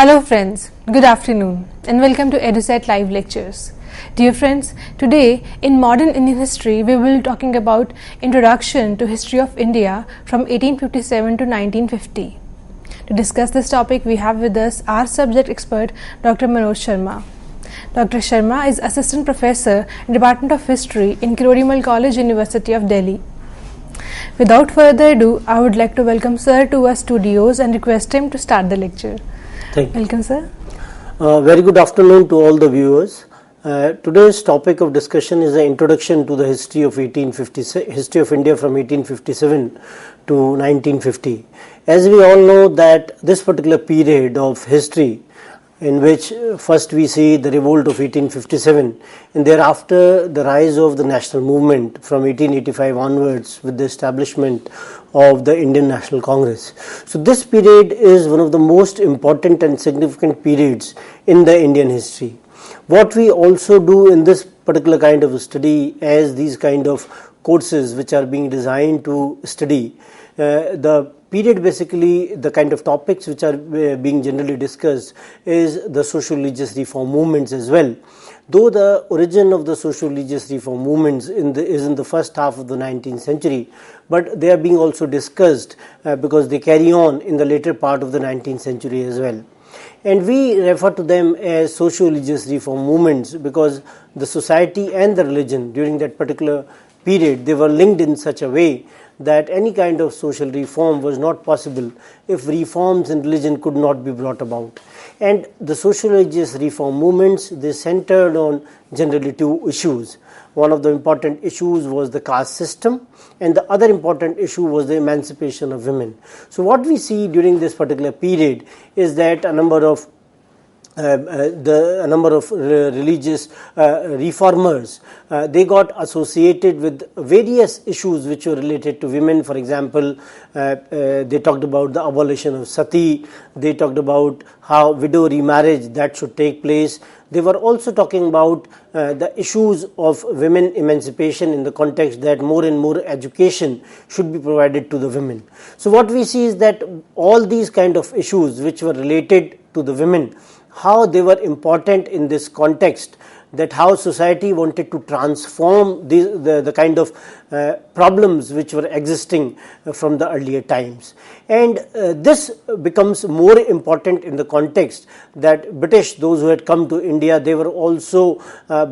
Hello friends, good afternoon and welcome to EduSet Live Lectures. Dear friends, today in Modern Indian History we will be talking about Introduction to History of India from 1857 to 1950. To discuss this topic we have with us our subject expert Dr. Manoj Sharma. Dr. Sharma is Assistant Professor in Department of History in Kirori Mal College, University of Delhi. Without further ado, I would like to welcome Sir to our studios and request him to start the lecture. Thank you. Welcome, sir. Very good afternoon to all the viewers. Today's topic of discussion is the introduction to the history of India from 1857 to 1950. As we all know that this particular period of history, in which first we see the revolt of 1857 and thereafter the rise of the national movement from 1885 onwards with the establishment of the Indian National Congress. So this period is one of the most important and significant periods in the Indian history. What we also do in this particular kind of study as these kind of courses which are being designed to study the period, basically the kind of topics which are being generally discussed is the social religious reform movements as well. Though the origin of the social religious reform movements is in the first half of the 19th century, but they are being also discussed because they carry on in the later part of the 19th century as well. And we refer to them as social religious reform movements because the society and the religion during that particular period, they were linked in such a way that any kind of social reform was not possible if reforms in religion could not be brought about. And the social religious reform movements, they centered on generally two issues. One of the important issues was the caste system, and the other important issue was the emancipation of women. So what we see during this particular period is that a number of religious reformers, they got associated with various issues which were related to women. For example, they talked about the abolition of sati, they talked about how widow remarriage that should take place. They were also talking about the issues of women emancipation in the context that more and more education should be provided to the women. So what we see is that all these kind of issues which were related to the women, how they were important in this context, that how society wanted to transform the kind of problems which were existing from the earlier times. And this becomes more important in the context that British, those who had come to India, they were also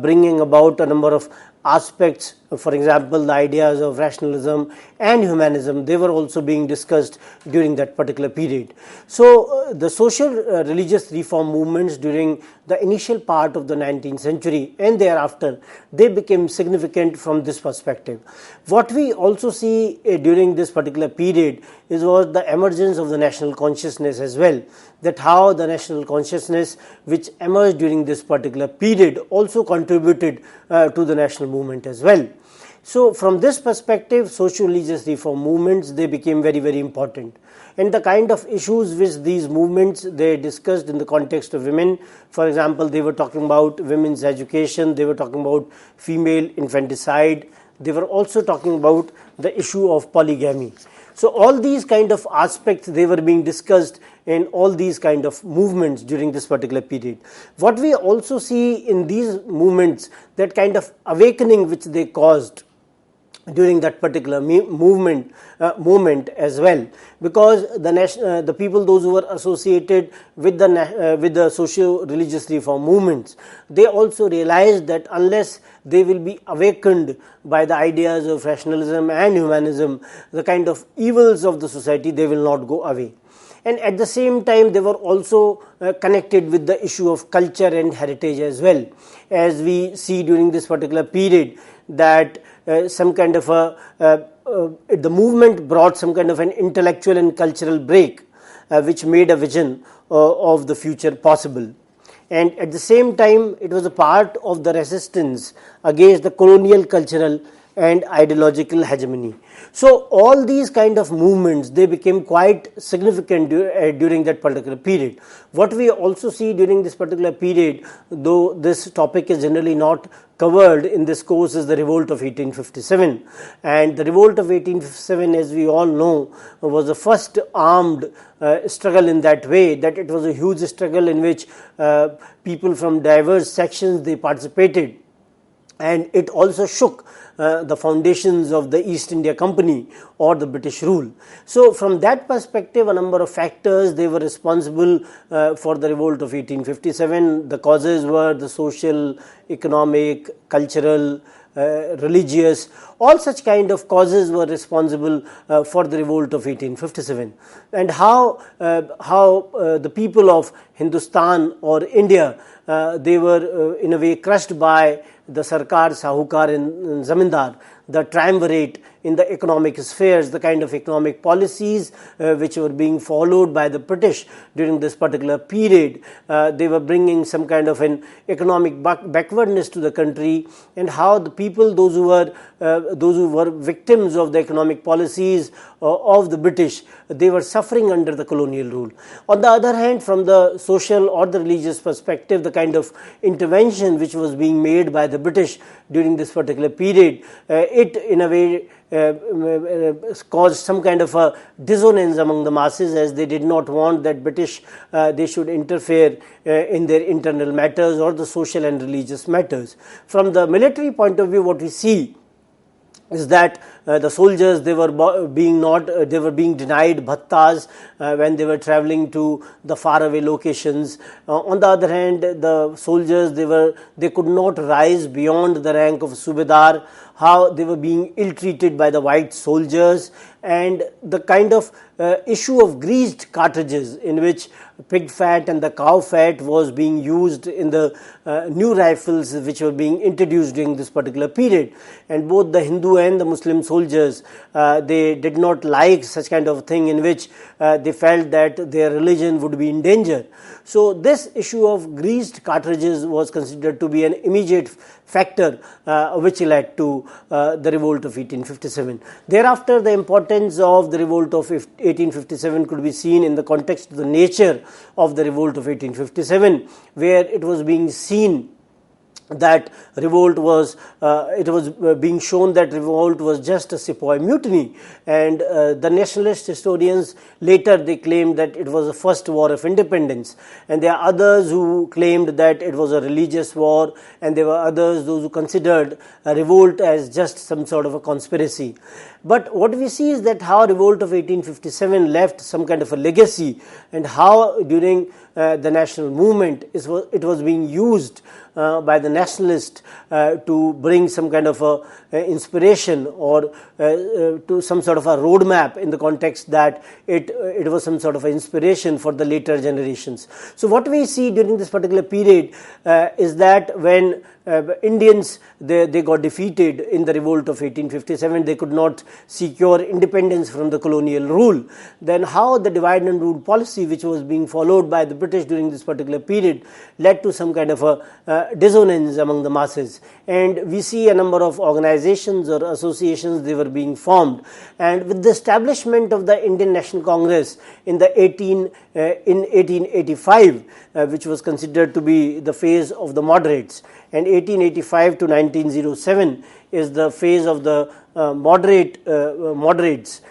bringing about a number of aspects. For example, the ideas of rationalism and humanism, they were also being discussed during that particular period. So the social religious reform movements during the initial part of the 19th century and thereafter, they became significant from this perspective. What we also see during this particular period was the emergence of the national consciousness as well, that how the national consciousness which emerged during this particular period also contributed to the national movement as well. So from this perspective, social religious reform movements, they became very, very important. And the kind of issues which these movements, they discussed in the context of women, for example, they were talking about women's education, they were talking about female infanticide, they were also talking about the issue of polygamy. So all these kind of aspects, they were being discussed in all these kind of movements during this particular period. What we also see in these movements, that kind of awakening which they caused during that particular moment as well, because the people, those who were associated with the social religious reform movements, they also realized that unless they will be awakened by the ideas of rationalism and humanism, the kind of evils of the society, they will not go away. And at the same time, they were also connected with the issue of culture and heritage as well, as we see during this particular period that some kind of the movement brought some kind of an intellectual and cultural break which made a vision of the future possible. And at the same time, it was a part of the resistance against the colonial cultural and ideological hegemony. So all these kind of movements, they became quite significant during that particular period. What we also see during this particular period, though this topic is generally not covered in this course, is the revolt of 1857. And the revolt of 1857, as we all know, was the first armed struggle in that way, that it was a huge struggle in which people from diverse sections, they participated, and it also shook the foundations of the East India Company or the British rule. So from that perspective, a number of factors, they were responsible for the revolt of 1857. The causes were the social, economic, cultural, religious, all such kind of causes were responsible for the revolt of 1857. And how the people of Hindustan or India, they were in a way crushed by the Sarkar, Sahukar and Zamindar, the triumvirate in the economic spheres, the kind of economic policies which were being followed by the British during this particular period. They were bringing some kind of an economic backwardness to the country, and how the people, those who were victims of the economic policies of the British, they were suffering under the colonial rule. On the other hand, from the social or the religious perspective, the kind of intervention which was being made by the British during this particular period, it in a way caused some kind of a dissonance among the masses, as they did not want that British they should interfere in their internal matters or the social and religious matters. From the military point of view, what we see is that the soldiers, they were being denied bhattas when they were traveling to the faraway locations. On the other hand, the soldiers, they could not rise beyond the rank of subedar, how they were being ill-treated by the white soldiers, and the kind of issue of greased cartridges in which pig fat and the cow fat was being used in the new rifles which were being introduced during this particular period. And both the Hindu and the Muslim soldiers, they did not like such kind of thing in which they felt that their religion would be in danger. So this issue of greased cartridges was considered to be an immediate factor which led to the revolt of 1857. Thereafter, the importance of the revolt of 1857 could be seen in the context of the nature of the revolt of 1857, where it was being seen that revolt was, it was being shown that revolt was just a sepoy mutiny, and the nationalist historians later they claimed that it was the first war of independence, and there are others who claimed that it was a religious war, and there were others, those who considered a revolt as just some sort of a conspiracy. But what we see is that how revolt of 1857 left some kind of a legacy, and how during the national movement it was being used by the nationalists to bring some kind of a inspiration or to some sort of a roadmap, in the context that it was some sort of an inspiration for the later generations. So what we see during this particular period is that when Indians they got defeated in the revolt of 1857, they could not secure independence from the colonial rule. Then how the divide and rule policy which was being followed by the British during this particular period led to some kind of a dissonance among the masses, and we see a number of organizations or associations, they were being formed. And with the establishment of the Indian National Congress in 1885, which was considered to be the phase of the moderates, and 1885 to 1907 is the phase of the moderates,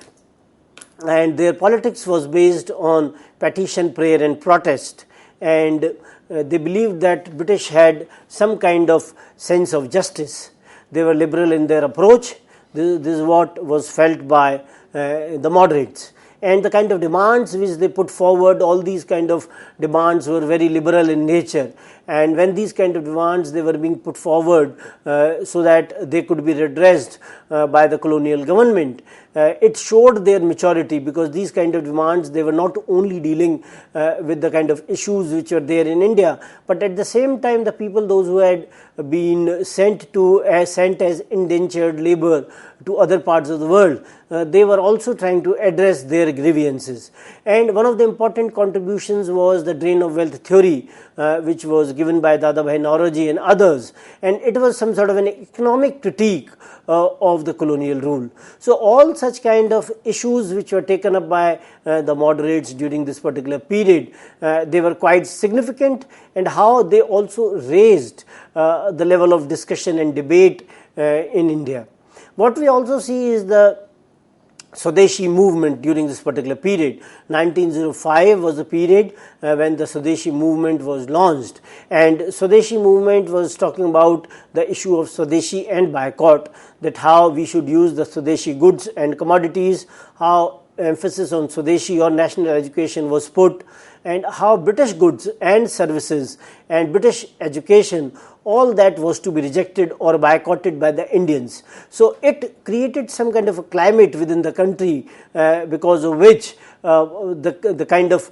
and their politics was based on petition, prayer and protest, and they believed that British had some kind of sense of justice. They were liberal in their approach. This is what was felt by the moderates. And the kind of demands which they put forward, all these kind of demands were very liberal in nature. And when these kind of demands they were being put forward so that they could be redressed by the colonial government, it showed their maturity, because these kind of demands, they were not only dealing with the kind of issues which were there in India, but at the same time the people, those who had been sent as indentured labor to other parts of the world, they were also trying to address their grievances. And one of the important contributions was the drain of wealth theory, which was given by Dadabhai Naoroji and others, and it was some sort of an economic critique of the colonial rule. So all such kind of issues which were taken up by the moderates during this particular period, they were quite significant, and how they also raised the level of discussion and debate in India. What we also see is the Swadeshi movement during this particular period. 1905 was the period when the Swadeshi movement was launched, and Swadeshi movement was talking about the issue of Swadeshi and boycott, that how we should use the Swadeshi goods and commodities, how emphasis on Swadeshi or national education was put, and how British goods and services and British education, all that was to be rejected or boycotted by the Indians. So it created some kind of a climate within the country, because of which the kind of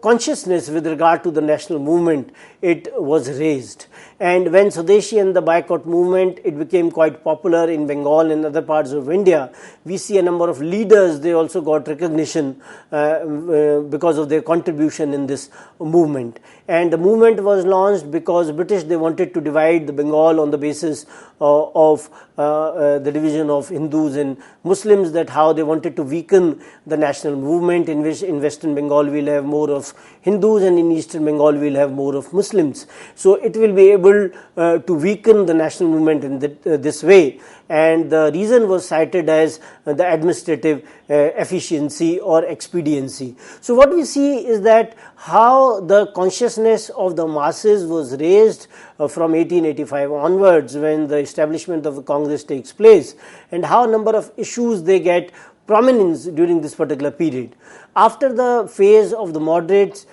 consciousness with regard to the national movement, it was raised. And when Swadeshi and the boycott movement, it became quite popular in Bengal and other parts of India, we see a number of leaders, they also got recognition because of their contribution in this movement. And the movement was launched because British, they wanted to divide the Bengal on the basis of the division of Hindus and Muslims, that how they wanted to weaken the national movement, in which in Western Bengal we'll have more of Hindus and in Eastern Bengal we'll have more of Muslims. So it will be able to weaken the national movement in this way, and the reason was cited as the administrative efficiency or expediency. So what we see is that how the consciousness of the masses was raised from 1885 onwards, when the establishment of the Congress takes place, and how a number of issues they get prominence during this particular period. After the phase of the moderates,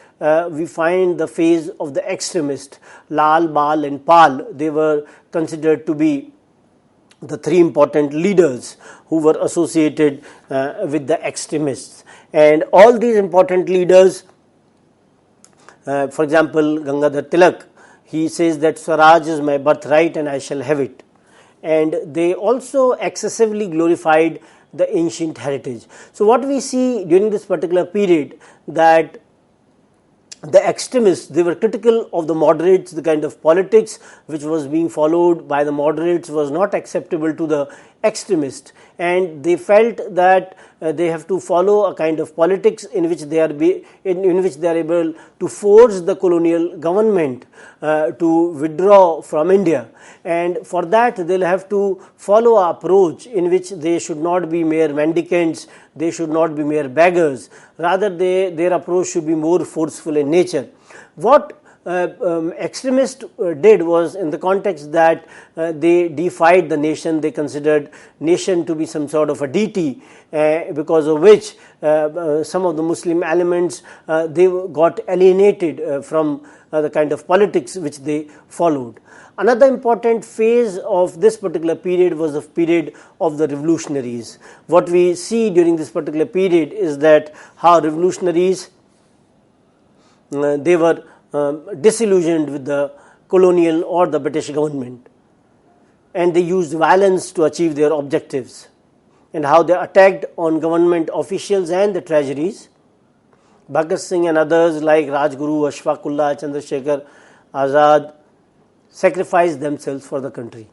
we find the phase of the extremists. Lal, Bal and Pal, they were considered to be the three important leaders who were associated with the extremists. And all these important leaders, for example, Gangadhar Tilak, he says that Swaraj is my birthright and I shall have it. And they also excessively glorified the ancient heritage. So what we see during this particular period, that the extremists, they were critical of the moderates. The kind of politics which was being followed by the moderates was not acceptable to the extremists, and they felt that they have to follow a kind of politics in which they are able to force the colonial government to withdraw from India, and for that they'll have to follow an approach in which they should not be mere mendicants, they should not be mere beggars, rather their approach should be more forceful in nature. What extremists did was, in the context that they defied the nation, they considered nation to be some sort of a deity, because of which some of the Muslim elements, they got alienated from the kind of politics which they followed. Another important phase of this particular period was the period of the revolutionaries. What we see during this particular period is that how revolutionaries, they were disillusioned with the colonial or the British government, and they used violence to achieve their objectives, and how they attacked on government officials and the treasuries. Bhagat Singh and others like Rajguru, Ashfaqullah, Chandrasekhar Azad sacrificed themselves for the country.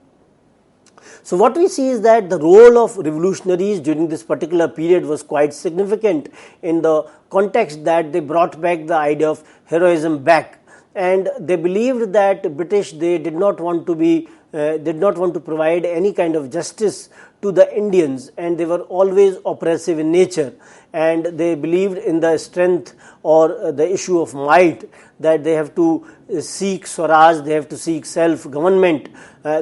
So what we see is that the role of revolutionaries during this particular period was quite significant in the context that they brought back the idea of heroism back, and they believed that British, they did not want to provide any kind of justice to the Indians, and they were always oppressive in nature, and they believed in the strength or the issue of might, that they have to seek Swaraj, they have to seek self-government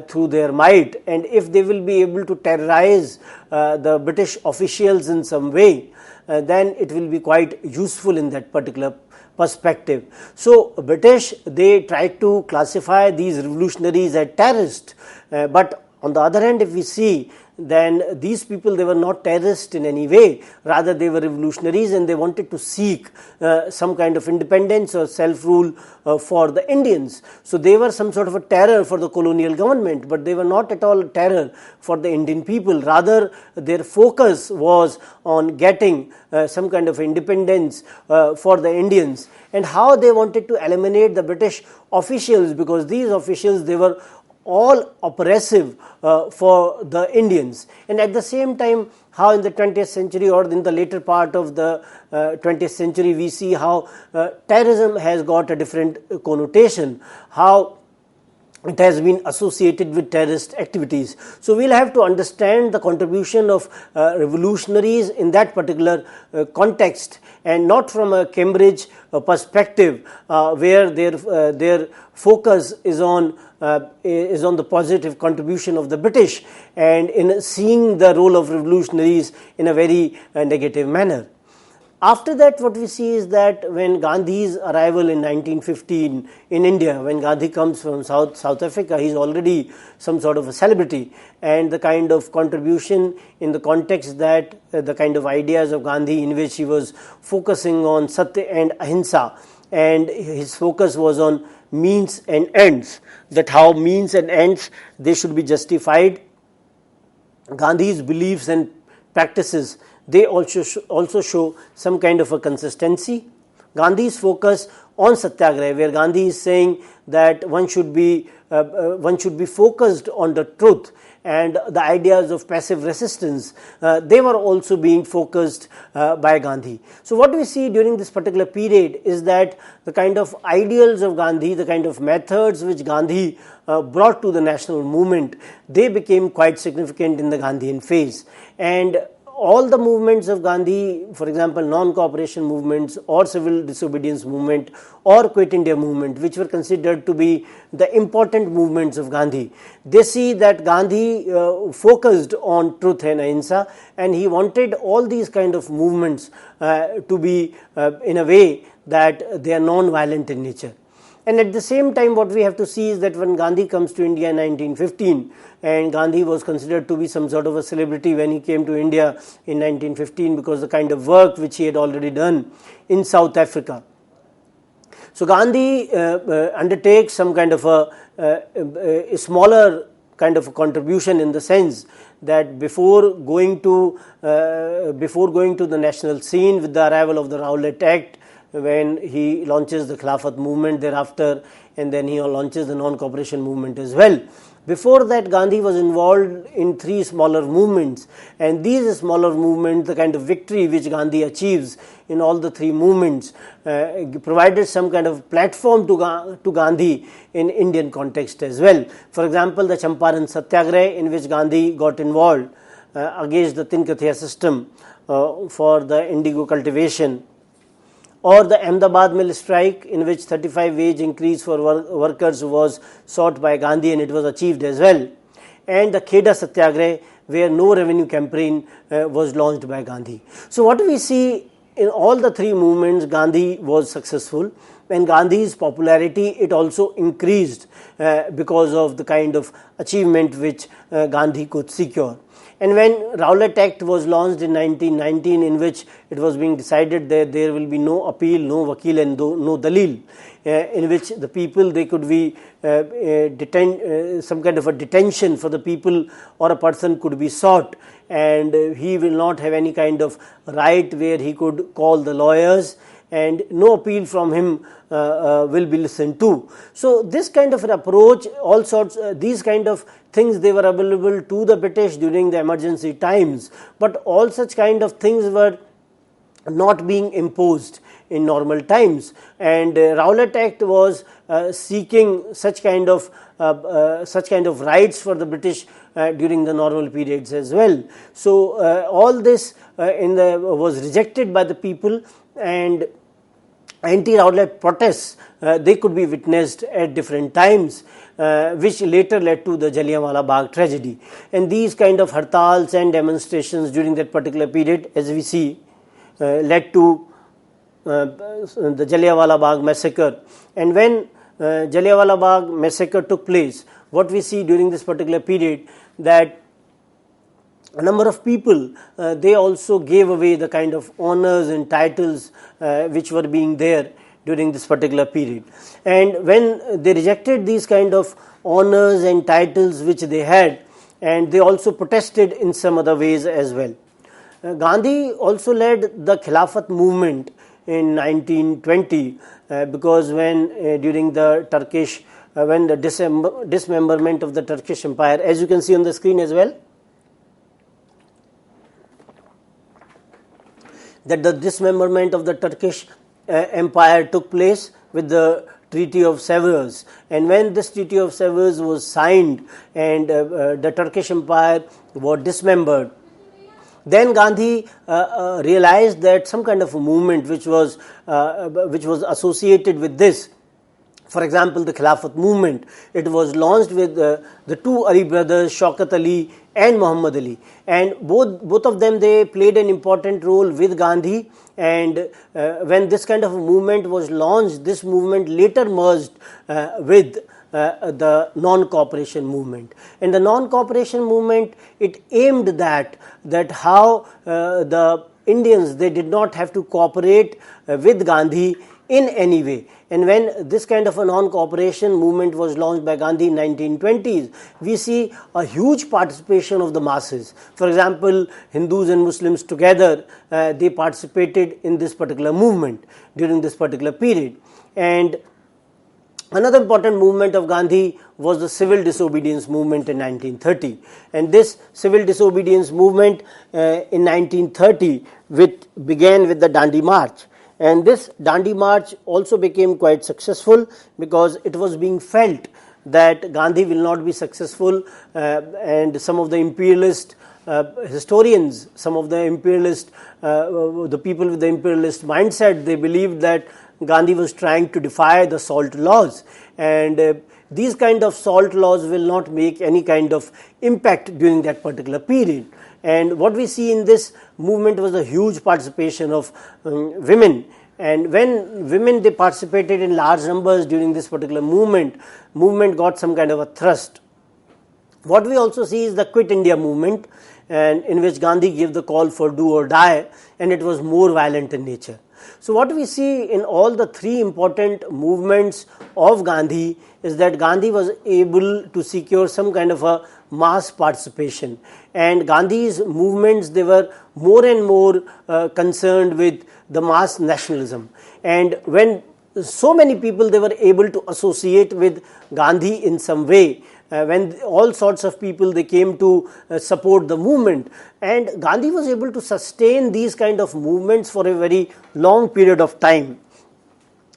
through their might, and if they will be able to terrorize the British officials in some way, then it will be quite useful in that particular perspective. So British, they tried to classify these revolutionaries as terrorists, but on the other hand, if we see then these people, they were not terrorists in any way, rather they were revolutionaries and they wanted to seek some kind of independence or self-rule for the Indians. So they were some sort of a terror for the colonial government, but they were not at all a terror for the Indian people. Rather, their focus was on getting some kind of independence for the Indians, and how they wanted to eliminate the British officials, because these officials, they were all oppressive for the Indians. And at the same time, how in the 20th century or in the later part of the 20th century, we see how terrorism has got a different connotation, how it has been associated with terrorist activities. So we'll have to understand the contribution of revolutionaries in that particular context, and not from a Cambridge perspective where their focus is on the positive contribution of the British, and in seeing the role of revolutionaries in a very negative manner. After that, what we see is that when Gandhi's arrival in 1915 in India, when Gandhi comes from South Africa, he is already some sort of a celebrity, and the kind of contribution in the context that the kind of ideas of Gandhi in which he was focusing on Satya and Ahimsa, and his focus was on means and ends, that how means and ends, they should be justified. Gandhi's beliefs and practices, they also show some kind of a consistency. Gandhi's focus on Satyagraha, where Gandhi is saying that one should be focused on the truth, and the ideas of passive resistance, they were also being focused by Gandhi. So what we see during this particular period is that the kind of ideals of Gandhi, the kind of methods which Gandhi brought to the national movement, they became quite significant in the Gandhian phase. And all the movements of Gandhi, for example, non-cooperation movements or civil disobedience movement or Quit India movement, which were considered to be the important movements of Gandhi, they see that Gandhi focused on truth and ahimsa, and he wanted all these kind of movements to be in a way that they are non-violent in nature. And at the same time, what we have to see is that when Gandhi comes to India in 1915, and Gandhi was considered to be some sort of a celebrity when he came to India in 1915, because the kind of work which he had already done in South Africa. So Gandhi undertakes some kind of a smaller kind of a contribution, in the sense that before going to the national scene with the arrival of the Rowlatt Act, when he launches the Khilafat movement thereafter, and then he launches the non-cooperation movement as well. Before that, Gandhi was involved in three smaller movements, and these smaller movements, the kind of victory which Gandhi achieves in all the three movements, provided some kind of platform to Gandhi in Indian context as well. For example, the Champaran Satyagraha, in which Gandhi got involved against the Tinkathia system for the indigo cultivation, or the Ahmedabad mill strike, in which 35 wage increase for workers was sought by Gandhi, and it was achieved as well, and the Kheda Satyagraha, where no revenue campaign was launched by Gandhi. So what we see in all the three movements, Gandhi was successful, and Gandhi's popularity, it also increased because of the kind of achievement which Gandhi could secure. And when Rowlatt Act was launched in 1919, in which it was being decided that there will be no appeal, no vakil, and no dalil, in which the people, they could be some kind of a detention for the people, or a person could be sought, and he will not have any kind of right where he could call the lawyers, and no appeal from him will be listened to. So this kind of an approach, all sorts, these kind of things, they were available to the British during the emergency times, but all such kind of things were not being imposed in normal times, and Rowlatt Act was seeking such kind of rights for the British during the normal periods as well. So all this was rejected by the people, and anti-Rowlatt protests, they could be witnessed at different times, which later led to the Jallianwala Bagh tragedy. And these kind of hartals and demonstrations during that particular period, as we see, led to the Jallianwala Bagh massacre. And when Jallianwala Bagh massacre took place, what we see during this particular period, that a number of people, they also gave away the kind of honors and titles which were being there during this particular period. And when they rejected these kind of honors and titles which they had, and they also protested in some other ways as well. Gandhi also led the Khilafat movement in 1920 because when during the Turkish, when the dismemberment of the Turkish Empire, as you can see on the screen as well, that the dismemberment of the Turkish Empire took place with the Treaty of Sevres, and when this Treaty of Sevres was signed and the Turkish Empire was dismembered, then Gandhi realized that some kind of a movement which was associated with this, for example, the Khilafat movement, it was launched with the two Ali brothers, Shaukat Ali and Muhammad Ali, and both of them, they played an important role with Gandhi. And when this kind of a movement was launched, this movement later merged with the non-cooperation movement. And the non-cooperation movement, it aimed that how the Indians, they did not have to cooperate with Gandhi in any way. And when this kind of a non-cooperation movement was launched by Gandhi in 1920s, we see a huge participation of the masses. For example, Hindus and Muslims together, they participated in this particular movement during this particular period. And another important movement of Gandhi was the civil disobedience movement in 1930. And this civil disobedience movement in 1930 began with the Dandi March. And this Dandi March also became quite successful because it was being felt that Gandhi will not be successful, and some of the imperialist historians, some of the imperialist, the people with the imperialist mindset, they believed that Gandhi was trying to defy the salt laws, and these kind of salt laws will not make any kind of impact during that particular period. And what we see in this movement was a huge participation of women. And when women, they participated in large numbers during this particular movement got some kind of a thrust. What we also see is the Quit India movement, and in which Gandhi gave the call for do or die, and it was more violent in nature. So what we see in all the three important movements of Gandhi is that Gandhi was able to secure some kind of a mass participation, and Gandhi's movements, they were more and more concerned with the mass nationalism. And when so many people, they were able to associate with Gandhi in some way, when all sorts of people, they came to support the movement, and Gandhi was able to sustain these kind of movements for a very long period of time.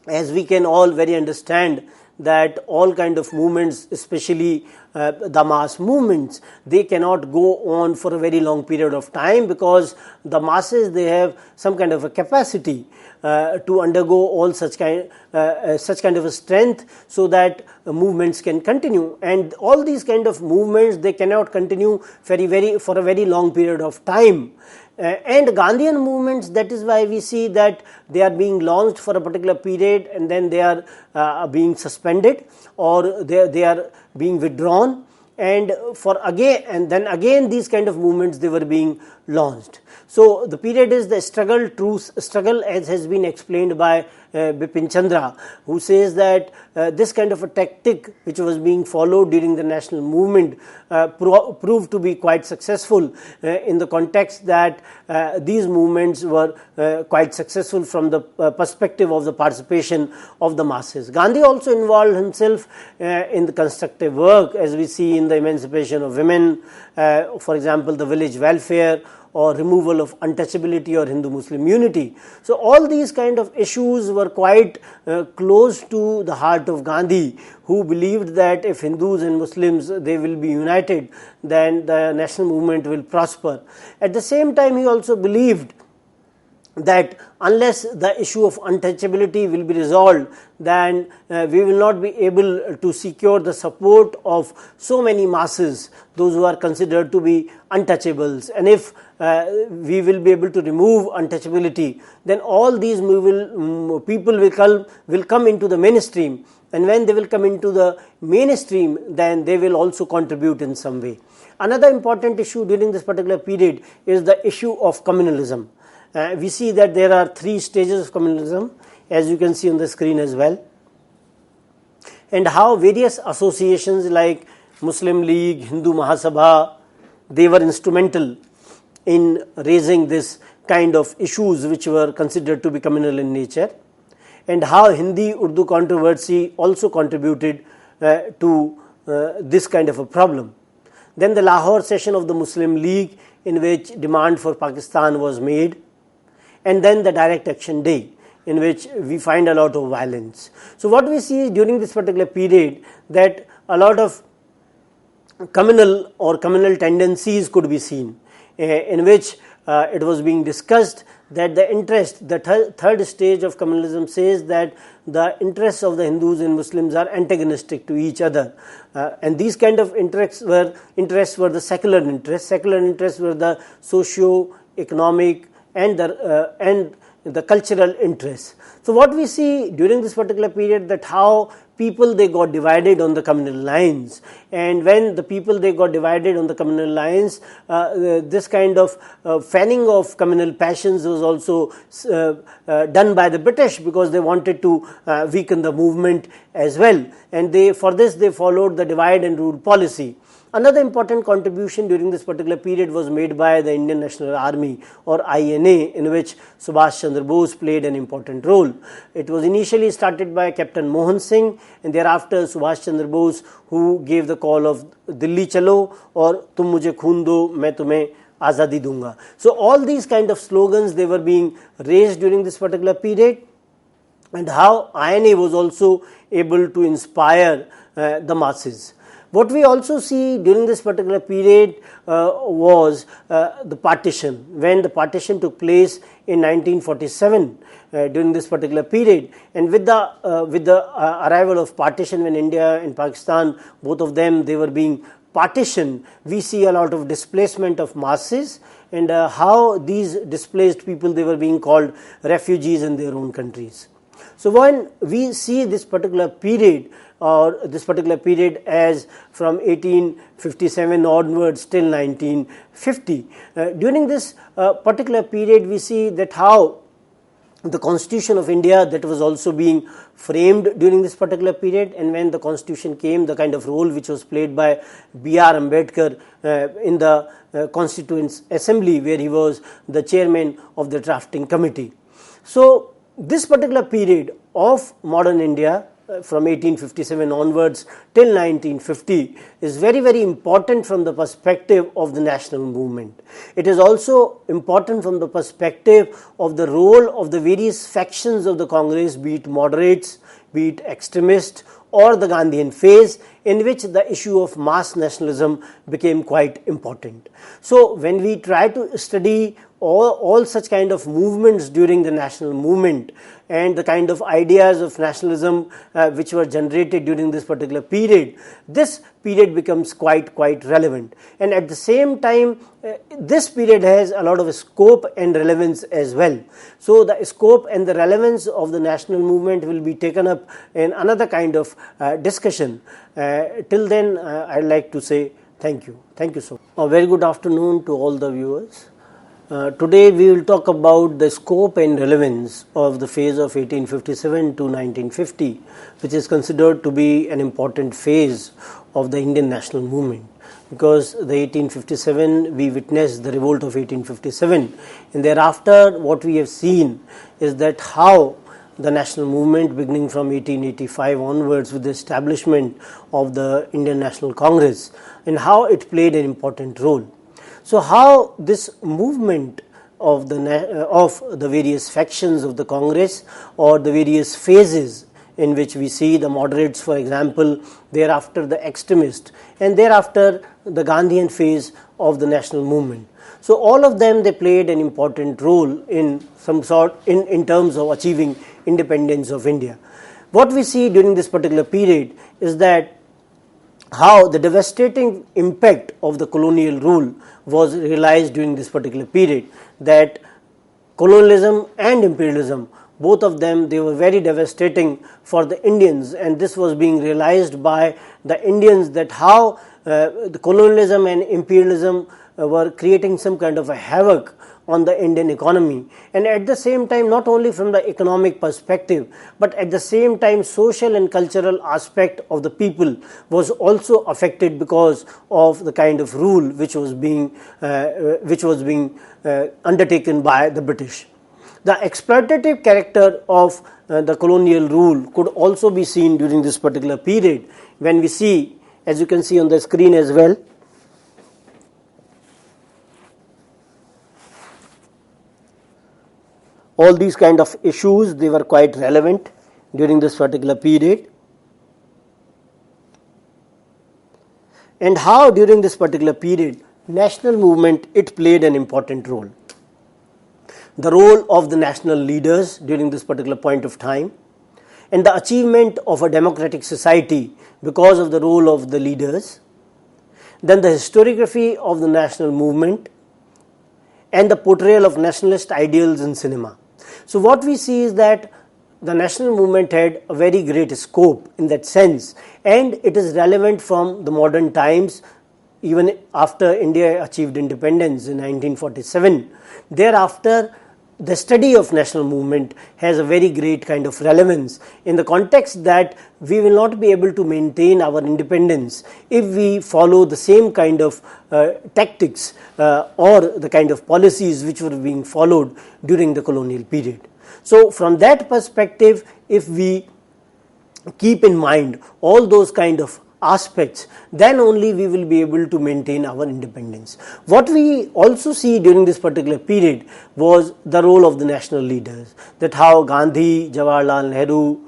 As we can all very understand that all kind of movements, especially the mass movements, they cannot go on for a very long period of time, because the masses, they have some kind of a capacity to undergo all such kind of a strength, so that movements can continue. And all these kind of movements, they cannot continue for a very long period of time. And Gandhian movements, that is why we see that they are being launched for a particular period, and then they are being suspended, or they are being withdrawn, and then again these kind of movements, they were being launched. So the period is the struggle, as has been explained by Bipin Chandra, who says that this kind of a tactic which was being followed during the national movement proved to be quite successful in the context that these movements were quite successful from the perspective of the participation of the masses. Gandhi also involved himself in the constructive work, as we see in the emancipation of women, for example, the village welfare, or removal of untouchability or Hindu-Muslim unity. So all these kind of issues were quite close to the heart of Gandhi, who believed that if Hindus and Muslims, they will be united, then the national movement will prosper. At the same time, he also believed that unless the issue of untouchability will be resolved, then we will not be able to secure the support of so many masses, those who are considered to be untouchables. And if we will be able to remove untouchability, then all these people will come into the mainstream, and when they will come into the mainstream, then they will also contribute in some way. Another important issue during this particular period is the issue of communalism. We see that there are 3 stages of communalism, as you can see on the screen as well, and how various associations like Muslim League, Hindu Mahasabha, they were instrumental in raising this kind of issues which were considered to be communal in nature, and how Hindi-Urdu controversy also contributed to this kind of a problem. Then the Lahore session of the Muslim League, in which demand for Pakistan was made, and then the Direct Action Day, in which we find a lot of violence. So what we see during this particular period, that a lot of communal or communal tendencies could be seen, in which it was being discussed that the interest, the third stage of communalism says that the interests of the Hindus and Muslims are antagonistic to each other, and these kind of interests were the secular interests. Secular interests were the socio-economic and the cultural interests. So what we see during this particular period, that how people they got divided on the communal lines, and when the people they got divided on the communal lines, this kind of fanning of communal passions was also done by the British, because they wanted to weaken the movement as well, and for this they followed the divide and rule policy. Another important contribution during this particular period was made by the Indian National Army, or INA, in which Subhash Chandra Bose played an important role. It was initially started by Captain Mohan Singh, and thereafter Subhash Chandra Bose, who gave the call of Dilli Chalo, or Tum Mujhe Khoon Do, Main Tumhe Azadi Dunga. So all these kind of slogans, they were being raised during this particular period, and how INA was also able to inspire the masses. What we also see during this particular period was the partition. When the partition took place in 1947, during this particular period, and with the arrival of partition, when India and Pakistan, both of them, they were being partitioned, we see a lot of displacement of masses, and how these displaced people, they were being called refugees in their own countries. So when we see this particular period, or this particular period as from 1857 onwards till 1950, during this particular period we see that how the Constitution of India, that was also being framed during this particular period, and when the Constitution came, the kind of role which was played by B.R. Ambedkar in the Constituent Assembly, where he was the chairman of the drafting committee. So this particular period of modern India, from 1857 onwards till 1950, is very, very important from the perspective of the national movement. It is also important from the perspective of the role of the various factions of the Congress, be it moderates, be it extremists, or the Gandhian phase, in which the issue of mass nationalism became quite important. So when we try to study all such kind of movements during the national movement, and the kind of ideas of nationalism which were generated during this particular period, this period becomes quite relevant. And at the same time, this period has a lot of scope and relevance as well. So the scope and the relevance of the national movement will be taken up in another kind of discussion. Till then, I'd like to say thank you. Thank you so much. A very good afternoon to all the viewers. Today we will talk about the scope and relevance of the phase of 1857 to 1950, which is considered to be an important phase of the Indian national movement, because the 1857 we witnessed the revolt of 1857, and thereafter what we have seen is that how the national movement, beginning from 1885 onwards with the establishment of the Indian National Congress, and how it played an important role. So how this movement of the various factions of the Congress, or the various phases in which we see the moderates, for example, thereafter the extremists, and thereafter the Gandhian phase of the national movement. So all of them, they played an important role in some sort in terms of achieving independence of India. What we see during this particular period is that how the devastating impact of the colonial rule was realized during this particular period, that colonialism and imperialism, both of them, they were very devastating for the Indians, and this was being realized by the Indians, that how the colonialism and imperialism were creating some kind of a havoc on the Indian economy, and at the same time not only from the economic perspective, but at the same time social and cultural aspect of the people was also affected because of the kind of rule which was being undertaken by the British. The exploitative character of the colonial rule could also be seen during this particular period, when we see, as you can see on the screen as well, all these kind of issues. They were quite relevant during this particular period. And how during this particular period national movement, it played an important role. The role of the national leaders during this particular point of time, and the achievement of a democratic society because of the role of the leaders, then the historiography of the national movement, and the portrayal of nationalist ideals in cinema. So what we see is that the national movement had a very great scope in that sense, and it is relevant from the modern times. Even after India achieved independence in 1947, thereafter the study of national movement has a very great kind of relevance in the context that we will not be able to maintain our independence if we follow the same kind of tactics or the kind of policies which were being followed during the colonial period. So from that perspective, if we keep in mind all those kind of aspects, then only we will be able to maintain our independence. What we also see during this particular period was the role of the national leaders, that how Gandhi, Jawaharlal Nehru,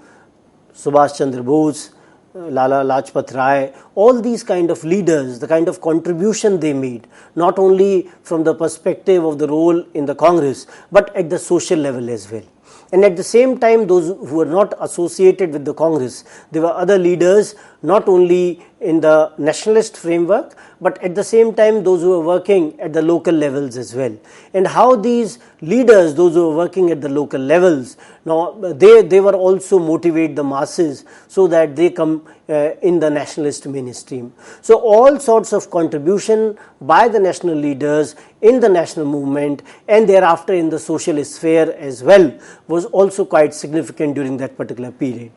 Subhash Chandra Bose, Lala Lajpat Rai, all these kind of leaders, the kind of contribution they made, not only from the perspective of the role in the Congress, but at the social level as well. And at the same time, those who were not associated with the Congress, there were other leaders, not only in the nationalist framework, but at the same time those who were working at the local levels as well. And how these leaders, those who were working at the local levels, now they were also motivate the masses so that they come in the nationalist mainstream. So all sorts of contribution by the national leaders in the national movement and thereafter in the social sphere as well was also quite significant during that particular period.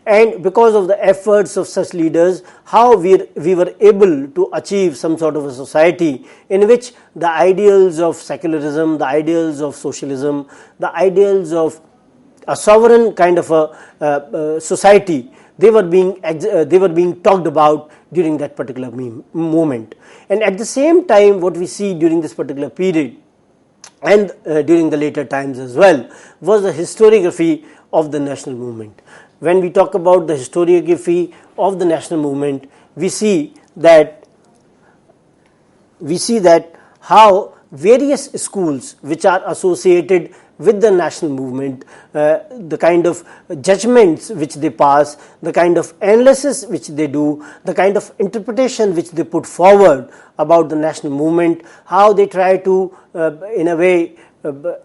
And because of the efforts of such leaders, how we were able to achieve some sort of a society in which the ideals of secularism, the ideals of socialism, the ideals of a sovereign kind of a society, they were being talked about during that particular moment. And at the same time, what we see during this particular period and during the later times as well was the historiography of the national movement. When we talk about the historiography of the national movement, we see that how various schools which are associated with the national movement, the kind of judgments which they pass, the kind of analysis which they do, the kind of interpretation which they put forward about the national movement, how they try to in a way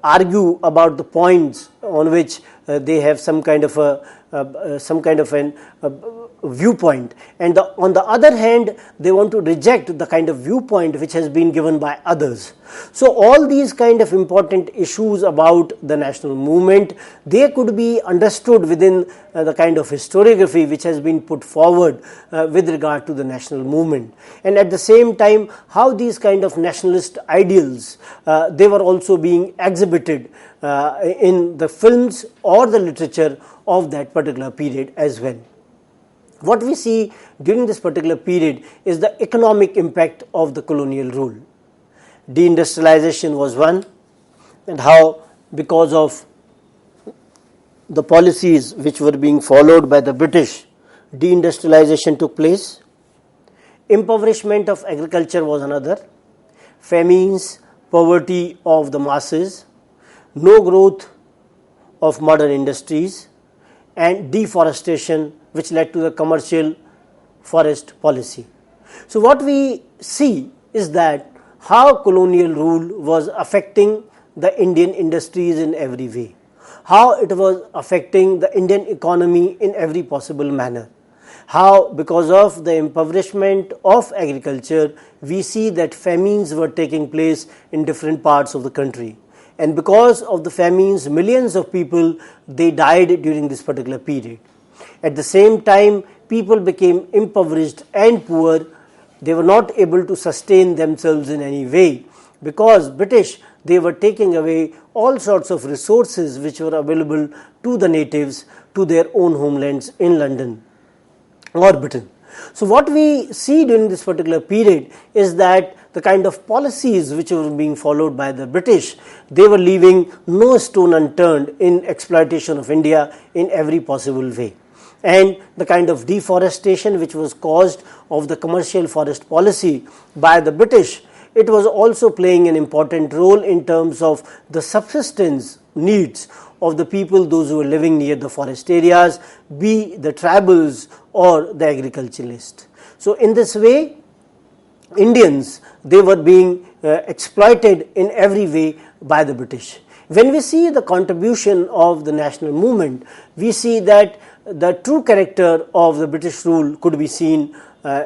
argue about the points on which they have some kind of an viewpoint, and on the other hand they want to reject the kind of viewpoint which has been given by others. So all these kind of important issues about the national movement, they could be understood within the kind of historiography which has been put forward with regard to the national movement. And at the same time, how these kind of nationalist ideals, they were also being exhibited in the films or the literature of that particular period as well. What we see during this particular period is the economic impact of the colonial rule. Deindustrialization was one, and how because of the policies which were being followed by the British, deindustrialization took place. Impoverishment of agriculture was another. Famines, poverty of the masses, no growth of modern industries, and deforestation, which led to the commercial forest policy. So what we see is that how colonial rule was affecting the Indian industries in every way, how it was affecting the Indian economy in every possible manner. how because of the impoverishment of agriculture, we see that famines were taking place in different parts of the country. And because of the famines, millions of people, they died during this particular period. At the same time, people became impoverished and poor. They were not able to sustain themselves in any way because British, they were taking away all sorts of resources which were available to the natives, to their own homelands in London or Britain. So what we see during this particular period is that the kind of policies which were being followed by the British, they were leaving no stone unturned in exploitation of India in every possible way. And the kind of deforestation which was caused of the commercial forest policy by the British, it was also playing an important role in terms of the subsistence needs of the people, those who were living near the forest areas, be the tribals or the agriculturalists. So in this way, Indians, they were being exploited in every way by the British. When we see the contribution of the national movement, we see that the true character of the British rule could be seen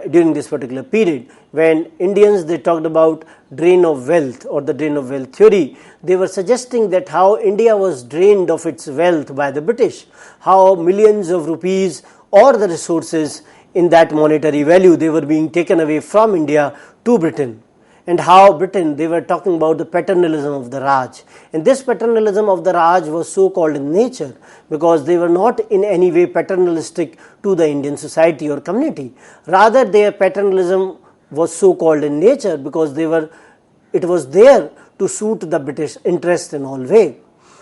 during this particular period. When Indians, they talked about drain of wealth or the drain of wealth theory, they were suggesting that how India was drained of its wealth by the British, how millions of rupees or the resources in that monetary value, they were being taken away from India to Britain, and how Britain, they were talking about the paternalism of the Raj. And this paternalism of the Raj was so called in nature because they were not in any way paternalistic to the Indian society or community. Rather, their paternalism was so called in nature because it was there to suit the British interest in all way.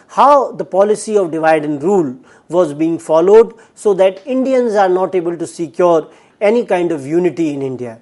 How the policy of divide and rule was being followed so that Indians are not able to secure any kind of unity in India.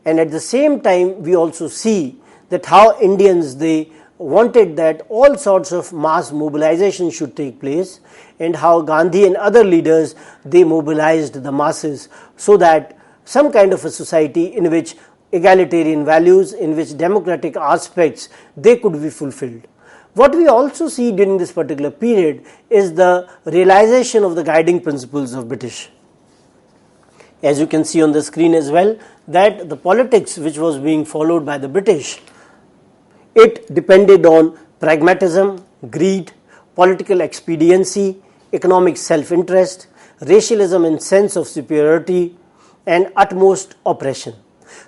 And at the same time, we also see that how Indians, they wanted that all sorts of mass mobilization should take place, and how Gandhi and other leaders, they mobilized the masses so that some kind of a society in which egalitarian values, in which democratic aspects, they could be fulfilled. What we also see during this particular period is the realization of the guiding principles of British. As you can see on the screen as well, that the politics which was being followed by the British, it depended on pragmatism, greed, political expediency, economic self-interest, racialism and sense of superiority, and utmost oppression.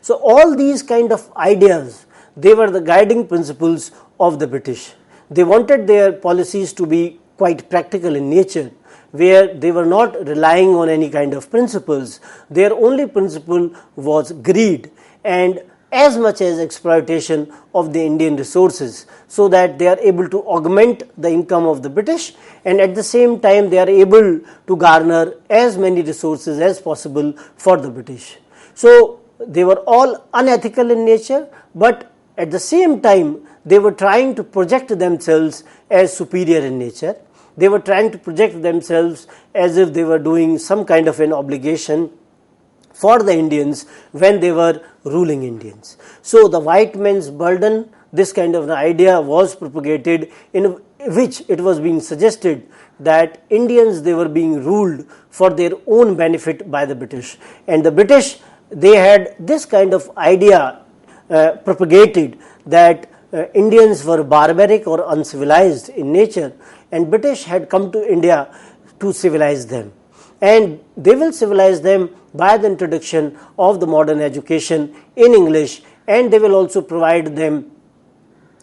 So all these kind of ideas, they were the guiding principles of the British. They wanted their policies to be quite practical in nature, where they were not relying on any kind of principles. Their only principle was greed and as much as exploitation of the Indian resources, so that they are able to augment the income of the British, and at the same time they are able to garner as many resources as possible for the British. So they were all unethical in nature, but at the same time they were trying to project themselves as superior in nature. They were trying to project themselves as if they were doing some kind of an obligation for the Indians when they were ruling Indians. So the white man's burden, this kind of an idea was propagated, in which it was being suggested that Indians, they were being ruled for their own benefit by the British, and the British, they had this kind of idea propagated that Indians were barbaric or uncivilized in nature, and British had come to India to civilize them, and they will civilize them by the introduction of the modern education in English, and they will also provide them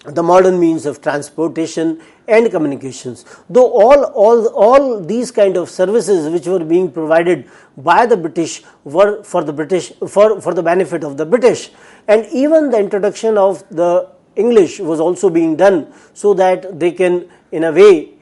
the modern means of transportation and communications. Though all these kind of services which were being provided by the British were for the British, for the benefit of the British, and even the introduction of the English was also being done so that they can, in a way,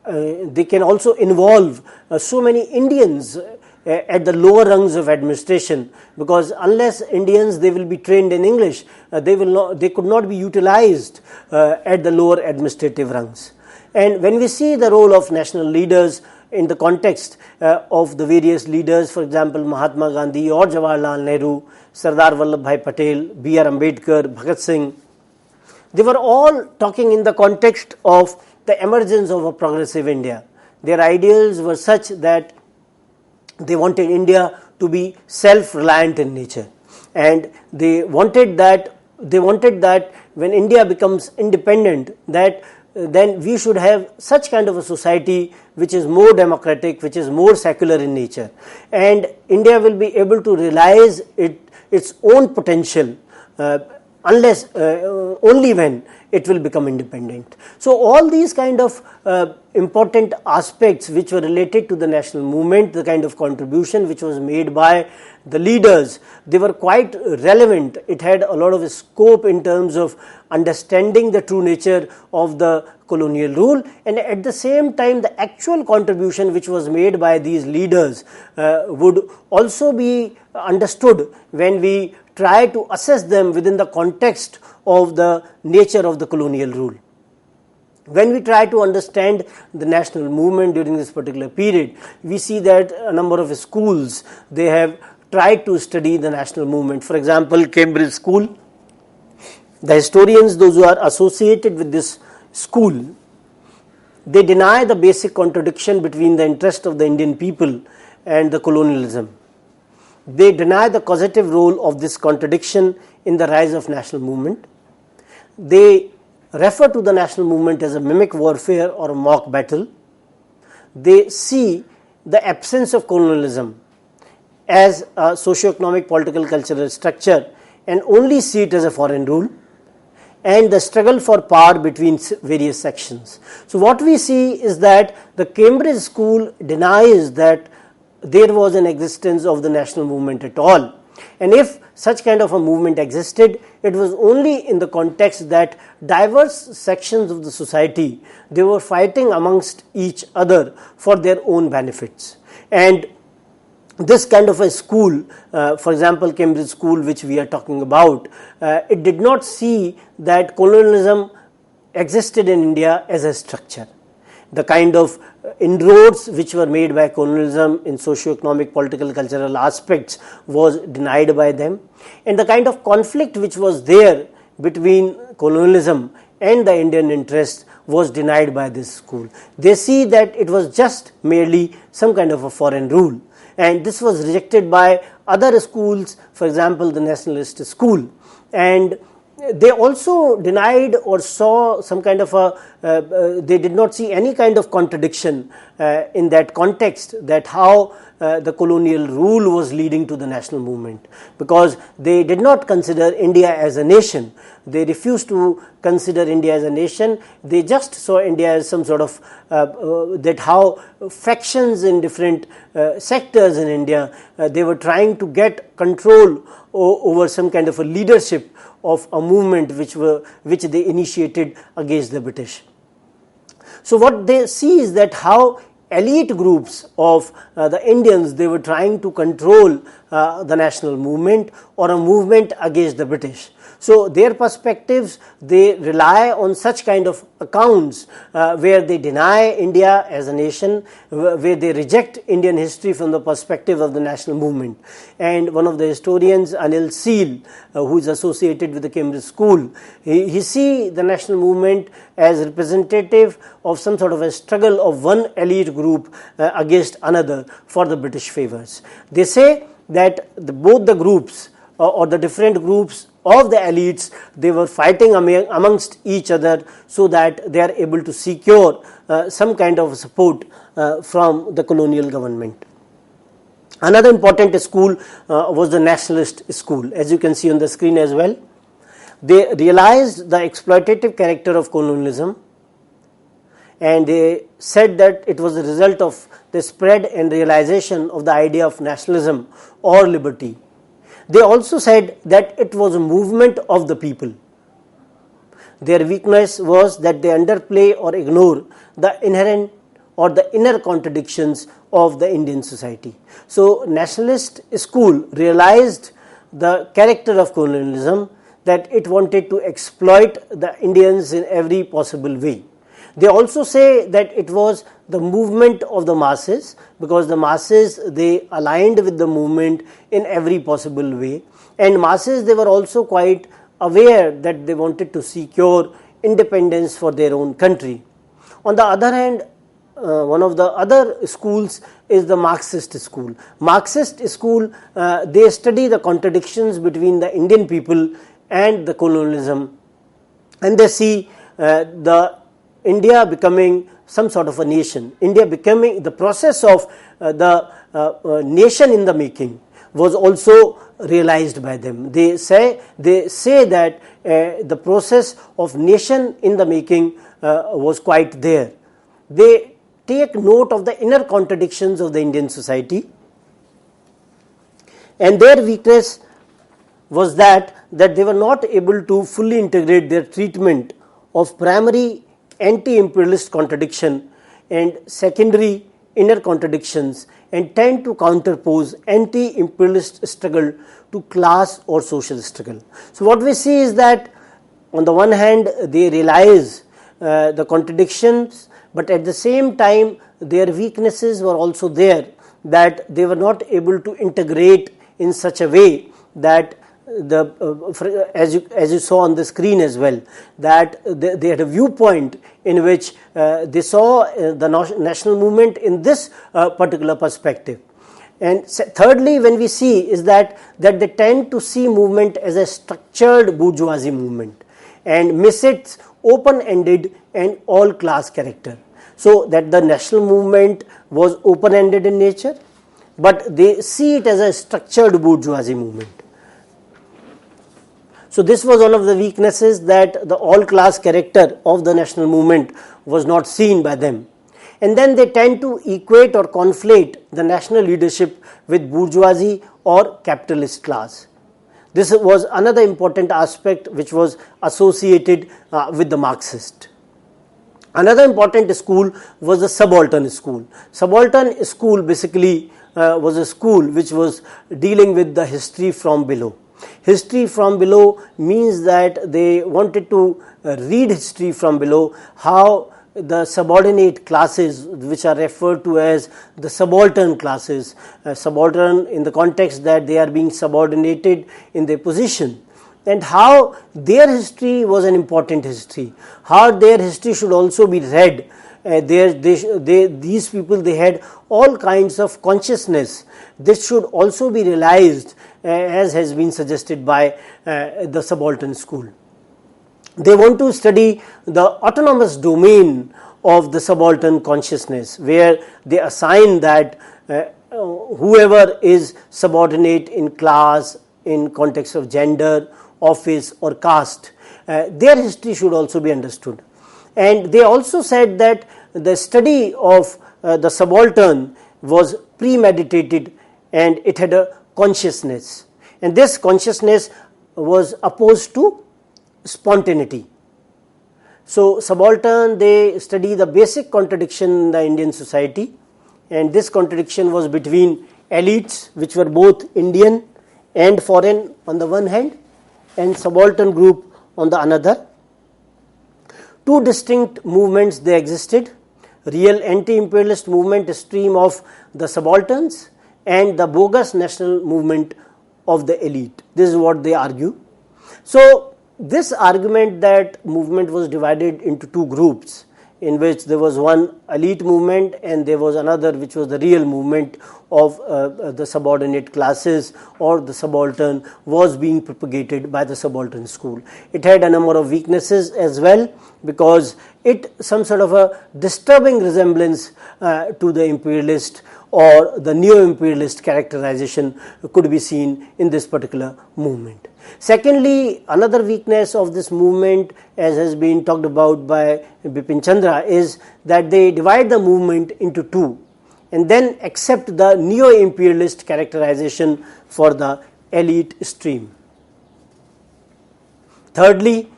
they can also involve so many Indians at the lower rungs of administration, because unless Indians, they will be trained in English, they could not be utilized at the lower administrative rungs. And when we see the role of national leaders in the context of the various leaders, for example Mahatma Gandhi or Jawaharlal Nehru, Sardar Vallabhbhai Patel, B.R. Ambedkar, Bhagat Singh, they were all talking in the context of the emergence of a progressive India. Their ideals were such that they wanted India to be self-reliant in nature, and they wanted that when India becomes independent, that then we should have such kind of a society which is more democratic, which is more secular in nature, and India will be able to realize its own potential only when it will become independent. So all these kind of important aspects which were related to the national movement, the kind of contribution which was made by the leaders, they were quite relevant. It had a lot of scope in terms of understanding the true nature of the colonial rule, and at the same time the actual contribution which was made by these leaders would also be understood when we try to assess them within the context of the nature of the colonial rule. When we try to understand the national movement during this particular period, we see that a number of schools, they have tried to study the national movement. For example, Cambridge School, the historians, those who are associated with this school, they deny the basic contradiction between the interest of the Indian people and the colonialism. They deny the causative role of this contradiction in the rise of national movement. They refer to the national movement as a mimic warfare or a mock battle. They see the absence of colonialism as a socio-economic, political, cultural structure and only see it as a foreign rule, and the struggle for power between various sections. So what we see is that the Cambridge School denies that there was an existence of the national movement at all, and if such kind of a movement existed, it was only in the context that diverse sections of the society, they were fighting amongst each other for their own benefits. And this kind of a school, for example Cambridge School which we are talking about, it did not see that colonialism existed in India as a structure. The kind of inroads which were made by colonialism in socio-economic, political, cultural aspects was denied by them, and the kind of conflict which was there between colonialism and the Indian interest was denied by this school. They see that it was just merely some kind of a foreign rule, and this was rejected by other schools, for example the nationalist school, and they also denied or saw some kind of a, they did not see any kind of contradiction in that context, that how the colonial rule was leading to the national movement, because they did not consider India as a nation. They refused to consider India as a nation. They just saw India as some sort of that how factions in different sectors in India, they were trying to get control over some kind of a leadership of a movement which they initiated against the British. So what they see is that how elite groups of the Indians, they were trying to control the national movement or a movement against the British. So their perspectives, they rely on such kind of accounts where they deny India as a nation, where they reject Indian history from the perspective of the national movement. And one of the historians, Anil Seal, who is associated with the Cambridge School, he see the national movement as representative of some sort of a struggle of one elite group against another for the British favours. They say that both the groups or the different groups of the elites, they were fighting amongst each other so that they are able to secure some kind of support from the colonial government. Another important school was the nationalist school, as you can see on the screen as well. They realized the exploitative character of colonialism, and they said that it was a result of the spread and realization of the idea of nationalism or liberty. They also said that it was a movement of the people. Their weakness was that they underplay or ignore the inherent or the inner contradictions of the Indian society. So nationalist school realized the character of colonialism, that it wanted to exploit the Indians in every possible way. They also say that it was the movement of the masses, because the masses, they aligned with the movement in every possible way, and masses, they were also quite aware that they wanted to secure independence for their own country. On the other hand, one of the other schools is the Marxist school. Marxist school, they study the contradictions between the Indian people and the colonialism, and they see the India becoming some sort of a nation. India becoming the process of the nation in the making was also realized by them. They say that the process of nation in the making was quite there. They take note of the inner contradictions of the Indian society, and their weakness was that they were not able to fully integrate their treatment of primary anti-imperialist contradiction and secondary inner contradictions, and tend to counterpose anti-imperialist struggle to class or social struggle. So what we see is that on the one hand they realize the contradictions, but at the same time their weaknesses were also there, that they were not able to integrate in such a way that as you saw on the screen as well, that they had a viewpoint in which they saw the national movement in this particular perspective. And thirdly, when we see is that they tend to see movement as a structured bourgeoisie movement and miss its open-ended and all-class character. So that the national movement was open-ended in nature, but they see it as a structured bourgeoisie movement. So this was one of the weaknesses, that the all-class character of the national movement was not seen by them. And then they tend to equate or conflate the national leadership with bourgeoisie or capitalist class. This was another important aspect which was associated with the Marxist. Another important school was the subaltern school. Subaltern school basically was a school which was dealing with the history from below. History from below means that they wanted to read history from below, how the subordinate classes, which are referred to as the subaltern classes, subaltern in the context that they are being subordinated in their position, and how their history was an important history, how their history should also be read. These people, they had all kinds of consciousness. This should also be realized, as has been suggested by the subaltern school. They want to study the autonomous domain of the subaltern consciousness, where they assign that whoever is subordinate in class, in context of gender, office or caste, their history should also be understood. And they also said that the study of the subaltern was premeditated and it had a consciousness, and this consciousness was opposed to spontaneity. So subaltern, they study the basic contradiction in the Indian society, and this contradiction was between elites, which were both Indian and foreign on the one hand, and subaltern group on the another. Two distinct movements they existed: real anti-imperialist movement stream of the subalterns and the bogus national movement of the elite. This is what they argue. So this argument that movement was divided into two groups, in which there was one elite movement and there was another which was the real movement of the subordinate classes or the subaltern, was being propagated by the subaltern school. It had a number of weaknesses as well, because it some sort of a disturbing resemblance to the imperialist or the neo-imperialist characterization could be seen in this particular movement. Secondly, another weakness of this movement, as has been talked about by Bipin Chandra, is that they divide the movement into two and then accept the neo-imperialist characterization for the elite stream. Thirdly,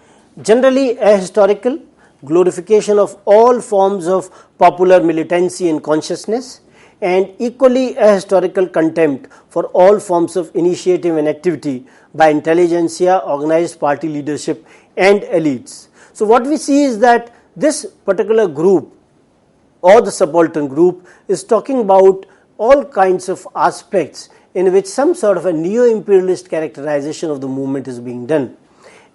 generally ahistorical glorification of all forms of popular militancy and consciousness, and equally ahistorical contempt for all forms of initiative and activity by intelligentsia, organized party leadership and elites. So what we see is that this particular group or the subaltern group is talking about all kinds of aspects in which some sort of a neo-imperialist characterization of the movement is being done.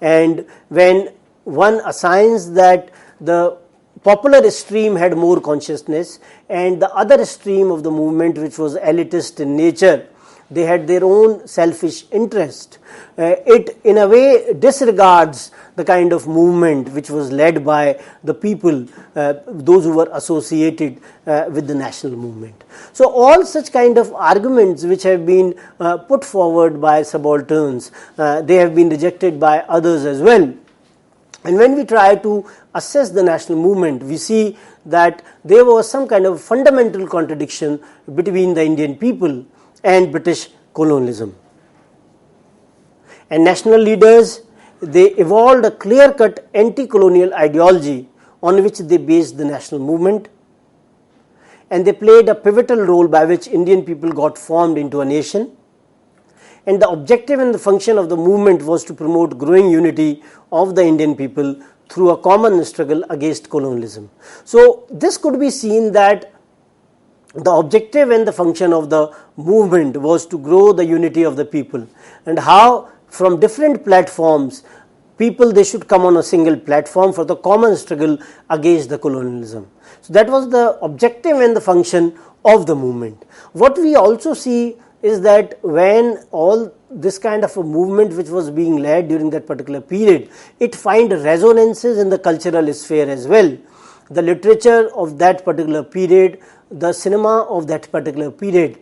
And when one assigns that the popular stream had more consciousness, and the other stream of the movement, which was elitist in nature, they had their own selfish interest. It in a way disregards the kind of movement which was led by the people, those who were associated with the national movement. So all such kind of arguments which have been put forward by subalterns, they have been rejected by others as well. And when we try to assess the national movement, we see that there was some kind of fundamental contradiction between the Indian people and British colonialism. And national leaders, they evolved a clear-cut anti-colonial ideology on which they based the national movement, and they played a pivotal role by which Indian people got formed into a nation. And the objective and the function of the movement was to promote growing unity of the Indian people through a common struggle against colonialism. So this could be seen that the objective and the function of the movement was to grow the unity of the people, and how from different platforms people, they should come on a single platform for the common struggle against the colonialism. So that was the objective and the function of the movement. What we also see is that when all this kind of a movement which was being led during that particular period, it find resonances in the cultural sphere as well. The literature of that particular period, the cinema of that particular period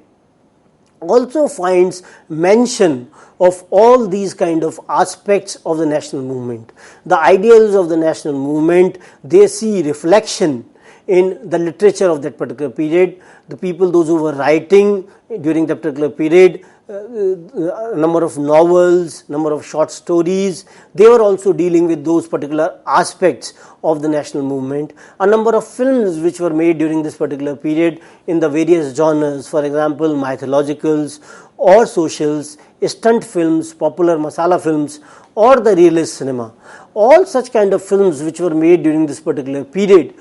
also finds mention of all these kind of aspects of the national movement. The ideals of the national movement, they see reflection in the literature of that particular period. The people, those who were writing during that particular period, a number of novels, number of short stories, they were also dealing with those particular aspects of the national movement. A number of films which were made during this particular period in the various genres, for example, mythologicals or socials, stunt films, popular masala films, or the realist cinema. All such kind of films which were made during this particular period,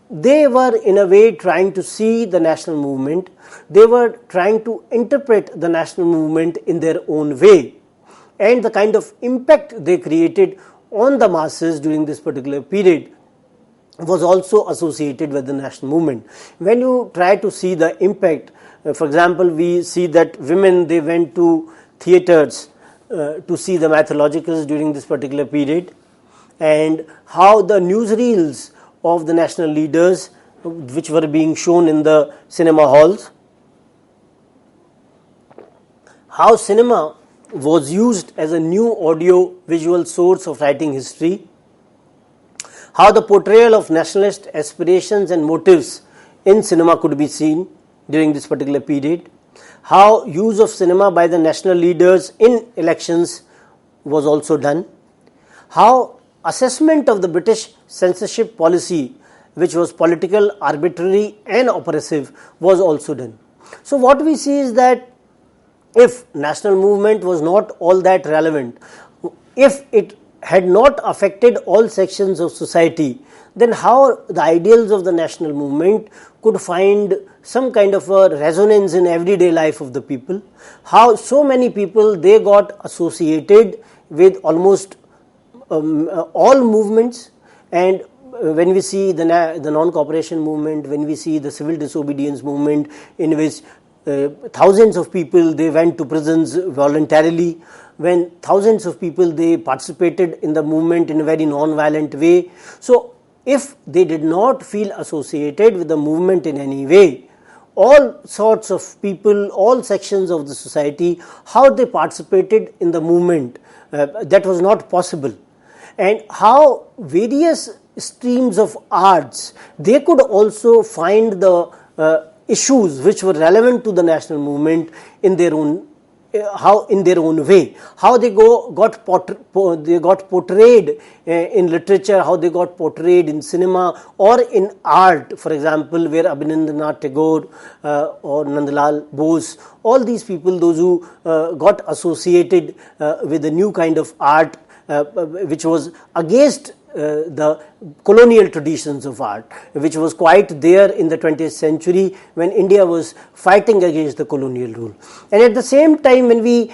they were in a way trying to see the national movement. They were trying to interpret the national movement in their own way, and the kind of impact they created on the masses during this particular period was also associated with the national movement. When you try to see the impact, for example, we see that women, they went to theatres to see the mythologicals during this particular period, and how the newsreels of the national leaders which were being shown in the cinema halls, how cinema was used as a new audio visual source of writing history, how the portrayal of nationalist aspirations and motives in cinema could be seen during this particular period, how use of cinema by the national leaders in elections was also done, how assessment of the British censorship policy, which was political, arbitrary and oppressive, was also done. So what we see is that if national movement was not all that relevant, if it had not affected all sections of society, then how the ideals of the national movement could find some kind of a resonance in everyday life of the people, how so many people, they got associated with almost all movements. And when we see the non-cooperation movement, when we see the civil disobedience movement, in which thousands of people, they went to prisons voluntarily, when thousands of people, they participated in the movement in a very non-violent way. So if they did not feel associated with the movement in any way, all sorts of people, all sections of the society, how they participated in the movement, that was not possible. And how various streams of arts, they could also find the issues which were relevant to the national movement in their own way, how they got portrayed in literature, how they got portrayed in cinema or in art, for example, where Abhinandannath Tagore or Nandalal Bose, all these people, those who got associated with a new kind of art which was against the colonial traditions of art, which was quite there in the 20th century when India was fighting against the colonial rule. And at the same time, when we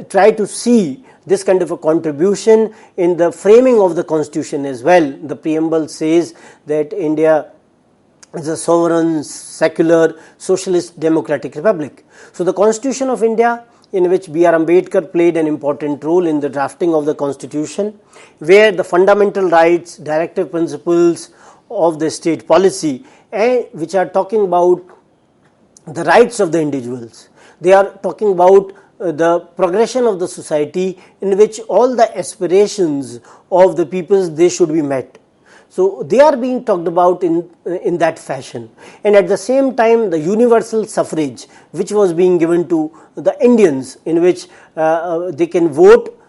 try to see this kind of a contribution in the framing of the constitution as well, the preamble says that India is a sovereign, secular, socialist, democratic republic. So the Constitution of India, in which B.R. Ambedkar played an important role in the drafting of the constitution, where the fundamental rights, directive principles of the state policy, which are talking about the rights of the individuals, they are talking about the progression of the society in which all the aspirations of the peoples, they should be met. So they are being talked about in that fashion. And at the same time, the universal suffrage, which was being given to the Indians, in which they can vote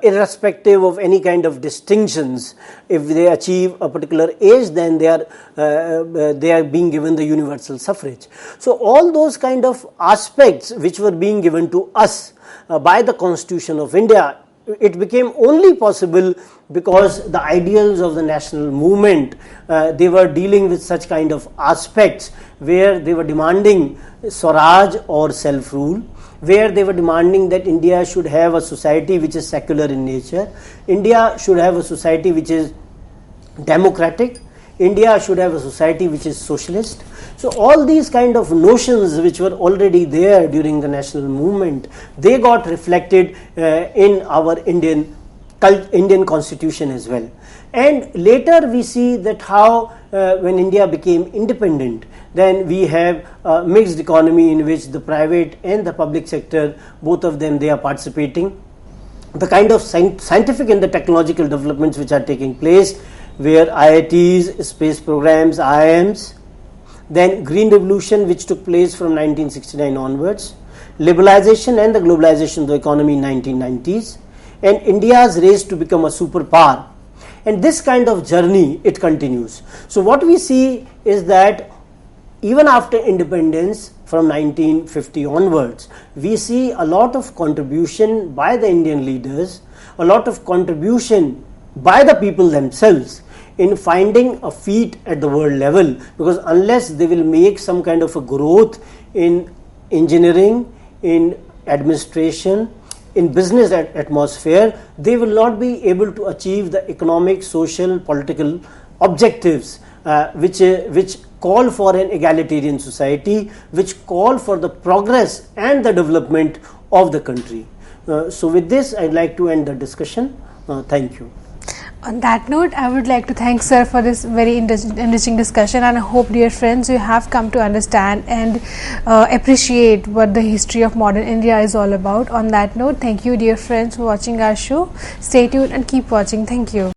irrespective of any kind of distinctions. If they achieve a particular age, then they are being given the universal suffrage. So all those kind of aspects which were being given to us by the Constitution of India, it became only possible because the ideals of the national movement, they were dealing with such kind of aspects where they were demanding Swaraj or self-rule, where they were demanding that India should have a society which is secular in nature, India should have a society which is democratic, India should have a society which is socialist. So all these kind of notions which were already there during the national movement, they got reflected in our Indian constitution as well. And later we see that how when India became independent, then we have a mixed economy in which the private and the public sector, both of them, they are participating. The kind of scientific and the technological developments which are taking place, where IITs, space programs, IIMs, then Green Revolution which took place from 1969 onwards, liberalization and the globalization of the economy in 1990s, and India's race to become a superpower. And this kind of journey, it continues. So what we see is that even after independence from 1950 onwards, we see a lot of contribution by the Indian leaders, a lot of contribution by the people themselves in finding a feat at the world level, because unless they will make some kind of a growth in engineering, in administration, in business atmosphere, they will not be able to achieve the economic, social, political objectives which call for an egalitarian society, which call for the progress and the development of the country. So with this, I'd like to end the discussion. Thank you. On that note, I would like to thank sir for this very enriching discussion, and I hope, dear friends, you have come to understand and appreciate what the history of modern India is all about. On that note, thank you, dear friends, for watching our show. Stay tuned and keep watching. Thank you.